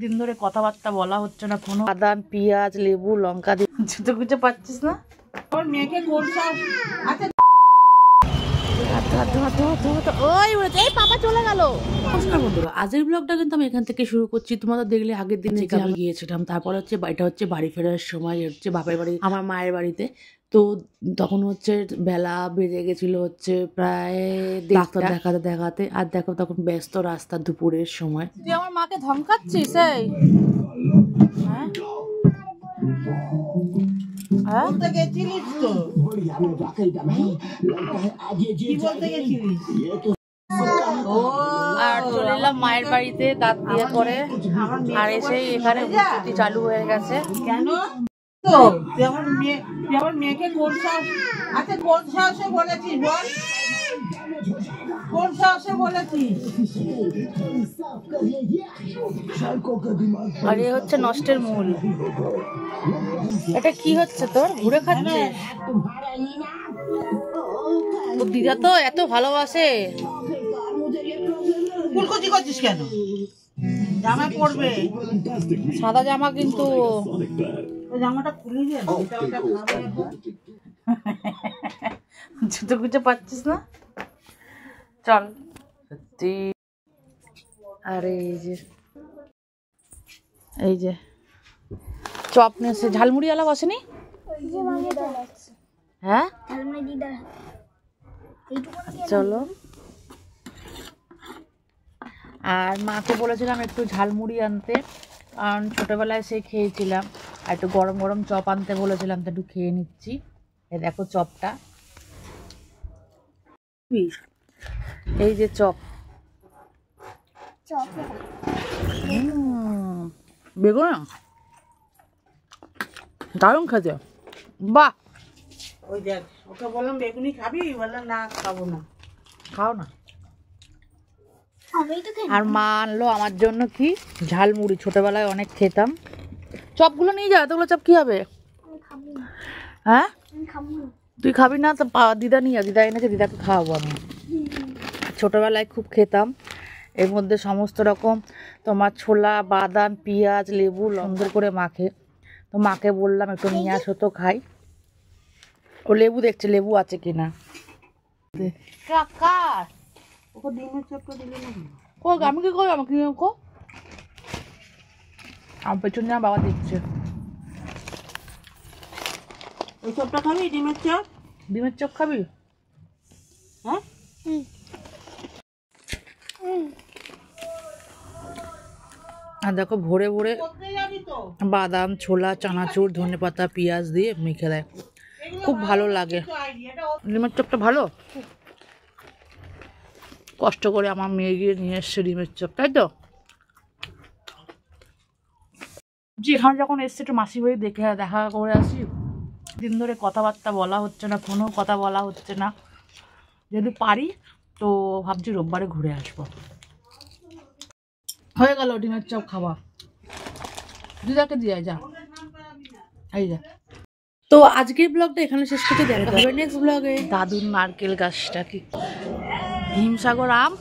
দিন ধরে কথাবার্তা বলা হচ্ছে না, কোনো বাদাম পেঁয়াজ লেবু লঙ্কা দিয়ে জুতো গুছে পাচ্ছিস না। আমার মেয়েকে নমস্কার বন্ধুরা, আজকের ব্লগটা কিন্তু আমি এখান থেকে শুরু করছি। তোমরা দেখলে আগের দিন থেকে আমি গিয়েছিলাম, তারপর হচ্ছে এটা হচ্ছে বাড়ি ফেরার সময় হচ্ছে বাপের বাড়ি, আমার মায়ের বাড়িতে। তো তখন হচ্ছে বেলা বেজে গেছিল হচ্ছে প্রায় ডাক্তার দেখাতে দেখাতে, আর দেখো তখন ব্যস্ত রাস্তা দুপুরের সময়। তুই আমার মাকে ধমকাচ্ছিস এই? বলতে গেছিলিস তো? কি বলতে গেছিলিস? আর চলে এলাম মায়ের বাড়িতে দাঁত দিয়ে পরে, আর এসে এখানে ভর্তি চালু হয়ে গেছে। কেন তো তুই আমার মেয়েকে কোন সাহসে বলেছিস বল? কোন সাহসে বলেছিস? আর এ হচ্ছে নষ্টের মূল। এটা কি হচ্ছে তোর? ঘুরে খাচ্ছে? তোর দিদা তো এত ভালোবাসে। কুলকুচি করছিস কেন? জামা পরবে, সাদা জামা, কিন্তু জামাটা খুলে দে। জুতো গুছে পাচ্ছিস না? চল সত্যি। আর এই যে চপ নিয়ে এসে, ঝালমুড়ি আলা বসেনি? হ্যাঁ চলো। আর মাকে বলেছিলাম একটু ঝালমুড়ি আনতে, কারণ ছোটবেলায় সে খেয়েছিলাম। আর একটু গরম গরম চপ আনতে বলেছিলাম, তো একটু খেয়ে নিচ্ছি। এই দেখো চপটা, এই যে চপ, বেগুন দারুণ খেতে। বাহ, ওই দেখ, ওকে বললাম বেগুনি খাবি, বললাম না খাবো না। খাও না। আর মা আনলো আমার জন্য কি ঝালমুড়ি, ছোটবেলায় অনেক খেতাম। চপগুলো নিয়ে যা, এতগুলো চপ কি হবে? হ্যাঁ তুই খাবি না তো দিদা নিয়ে যা, দিদা এনেছে, দিদাকে খাওয়াবো আমি। ছোটবেলায় খুব খেতাম। এর মধ্যে সমস্ত রকম তোমার ছোলা বাদাম পেঁয়াজ লেবু সুন্দর করে মাখে। তো মাকে বললাম একটু নিয়ে আসো তো খাই। ও লেবু দেখছে লেবু আছে কিনা। কাকার ওকে ডিমের চপটা দিলে না? কো আমি কি করি, আমাকে নিয়ে কো আমার পেছনে আমার বাবা দিচ্ছে। ওই চপটা খাবি? ডিমের চপ? ডিমের চপ খাবি? হ্যাঁ আর দেখো ভোরে ভোরে বাদাম ছোলা চানাচুর ধনেপাতা পেঁয়াজ দিয়ে মেখে দেয়, খুব ভালো লাগে। ডিমের চপটা ভালো, কষ্ট করে আমার মেয়ে গিয়ে নিয়ে এসছে ডিমের চপ, তাই তো? জি, এখানে যখন এসছে একটু মাসি বাড়ি দেখা করে আসি। দিন ধরে কথাবার্তা বলা হচ্ছে না, কোনো কথা বলা হচ্ছে না। যদি পারি তো ভাবছি রোববারে ঘুরে আসবো। হয়ে গেল ডিমের চপ খাওয়া, দিদাকে দিয়ে যা। এই যা। তো আজকের ব্লগটা এখানে শেষ করতে দেখা হবে নেক্সট ব্লগে। দাদুর নারকেল গাছটা কি হিমসাগর আম।